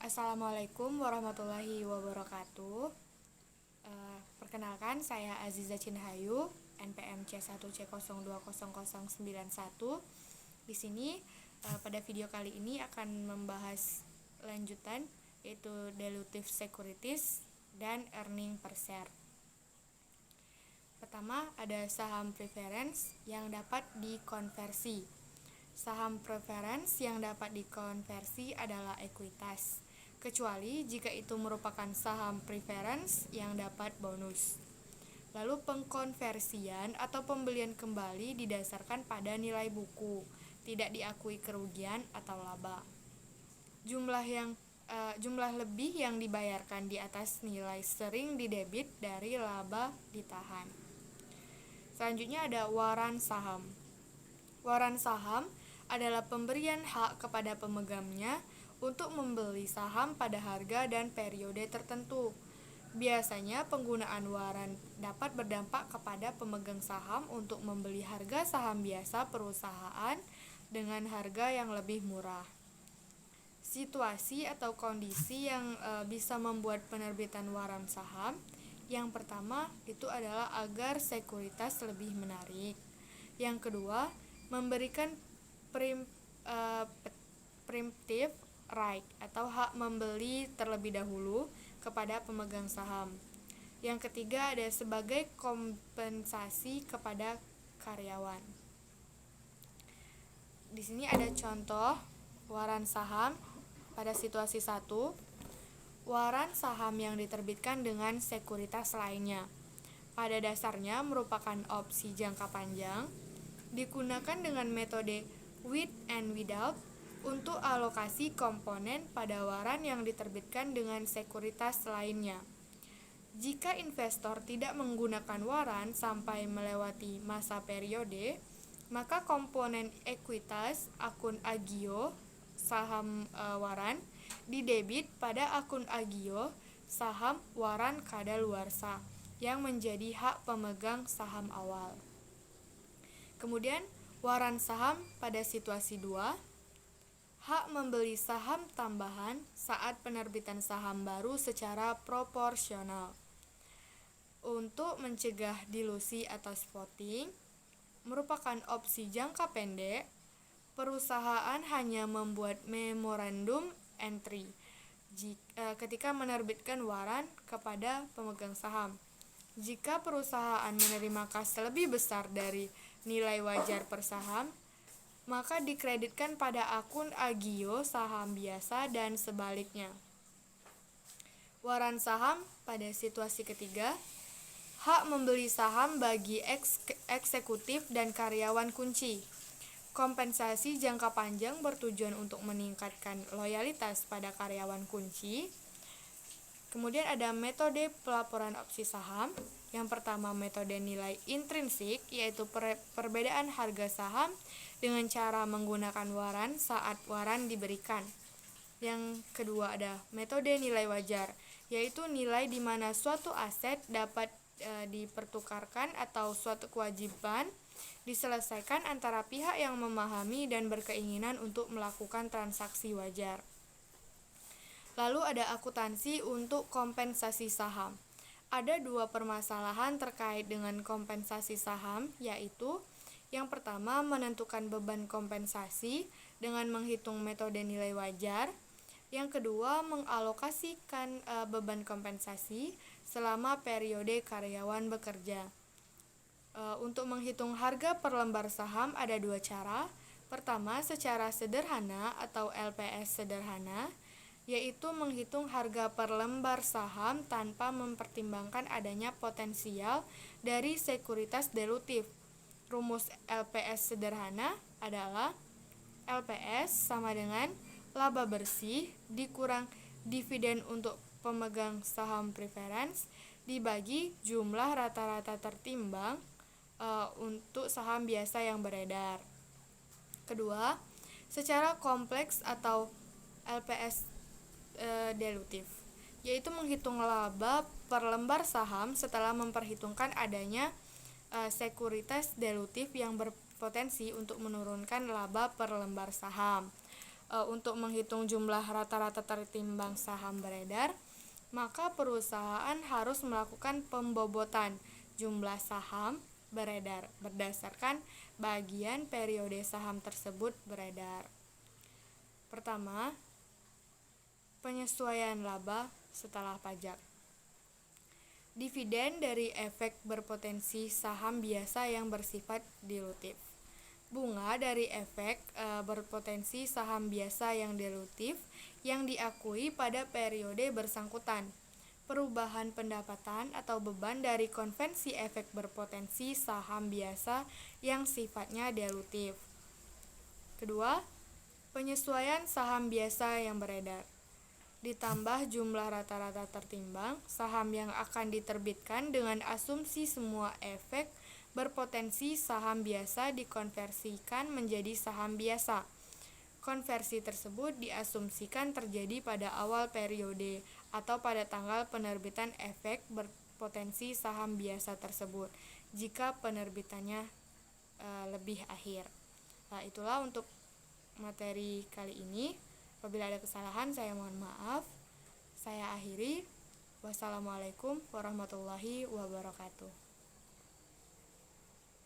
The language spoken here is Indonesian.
Assalamualaikum warahmatullahi wabarakatuh. Perkenalkan, saya Aziza Cinhayu, NPM C1C020091. Di sini pada video kali ini akan membahas lanjutan, yaitu dilutive securities dan earning per share. Pertama, ada saham preference yang dapat dikonversi. Saham preference yang dapat dikonversi adalah ekuitas, kecuali jika itu merupakan saham preference yang dapat bonus. Lalu pengkonversian atau pembelian kembali didasarkan pada nilai buku, tidak diakui kerugian atau laba. Jumlah lebih yang dibayarkan di atas nilai sering didebit dari laba ditahan. Selanjutnya ada waran saham. Waran saham adalah pemberian hak kepada pemegangnya untuk membeli saham pada harga dan periode tertentu. Biasanya penggunaan waran dapat berdampak kepada pemegang saham untuk membeli harga saham biasa perusahaan dengan harga yang lebih murah. Situasi atau kondisi yang bisa membuat penerbitan waran saham. Yang pertama itu adalah agar sekuritas lebih menarik. Yang kedua, memberikan preemptive right atau hak membeli terlebih dahulu kepada pemegang saham. Yang ketiga ada sebagai kompensasi kepada karyawan. Di sini ada contoh waran saham pada situasi 1. Waran saham yang diterbitkan dengan sekuritas lainnya pada dasarnya merupakan opsi jangka panjang, digunakan dengan metode with and without untuk alokasi komponen pada waran yang diterbitkan dengan sekuritas lainnya. Jika investor tidak menggunakan waran sampai melewati masa periode, maka komponen ekuitas akun agio saham waran didebit pada akun agio saham waran kadaluarsa yang menjadi hak pemegang saham awal. Kemudian waran saham pada situasi 2, hak membeli saham tambahan saat penerbitan saham baru secara proporsional. Untuk mencegah dilusi atau spotting, merupakan opsi jangka pendek, perusahaan hanya membuat memorandum entry ketika menerbitkan waran kepada pemegang saham. Jika perusahaan menerima kas lebih besar dari nilai wajar per saham, maka dikreditkan pada akun agio saham biasa dan sebaliknya. Waran saham pada situasi ketiga, hak membeli saham bagi eksekutif dan karyawan kunci. Kompensasi jangka panjang bertujuan untuk meningkatkan loyalitas pada karyawan kunci. Kemudian ada metode pelaporan opsi saham. Yang pertama metode nilai intrinsik, yaitu perbedaan harga saham dengan cara menggunakan waran saat waran diberikan. Yang kedua ada metode nilai wajar, yaitu nilai di mana suatu aset dapat dipertukarkan atau suatu kewajiban diselesaikan antara pihak yang memahami dan berkeinginan untuk melakukan transaksi wajar. Lalu ada akuntansi untuk kompensasi saham. Ada 2 permasalahan terkait dengan kompensasi saham, yaitu yang pertama menentukan beban kompensasi dengan menghitung metode nilai wajar. Yang kedua mengalokasikan beban kompensasi selama periode karyawan bekerja. Untuk menghitung harga per lembar saham ada 2 cara. Pertama secara sederhana atau LPS sederhana, yaitu menghitung harga per lembar saham tanpa mempertimbangkan adanya potensial dari sekuritas dilutif. Rumus LPS sederhana adalah LPS sama dengan laba bersih dikurang dividen untuk pemegang saham preference dibagi jumlah rata-rata tertimbang untuk saham biasa yang beredar. Kedua, secara kompleks atau LPS dilutif, yaitu menghitung laba per lembar saham setelah memperhitungkan adanya sekuritas dilutif yang berpotensi untuk menurunkan laba per lembar saham. untuk menghitung jumlah rata-rata tertimbang saham beredar, maka perusahaan harus melakukan pembobotan jumlah saham beredar berdasarkan bagian periode saham tersebut beredar. Pertama, penyesuaian laba setelah pajak. Dividen dari efek berpotensi saham biasa yang bersifat dilutif. Bunga dari efek berpotensi saham biasa yang dilutif yang diakui pada periode bersangkutan. Perubahan pendapatan atau beban dari konvensi efek berpotensi saham biasa yang sifatnya dilutif. Kedua, penyesuaian saham biasa yang beredar. Ditambah jumlah rata-rata tertimbang saham yang akan diterbitkan dengan asumsi semua efek berpotensi saham biasa dikonversikan menjadi saham biasa. Konversi tersebut diasumsikan terjadi pada awal periode atau pada tanggal penerbitan efek berpotensi saham biasa tersebut jika penerbitannya lebih akhir. Nah, itulah untuk materi kali ini. Apabila ada kesalahan, saya mohon maaf. Saya akhiri. Wassalamualaikum warahmatullahi wabarakatuh.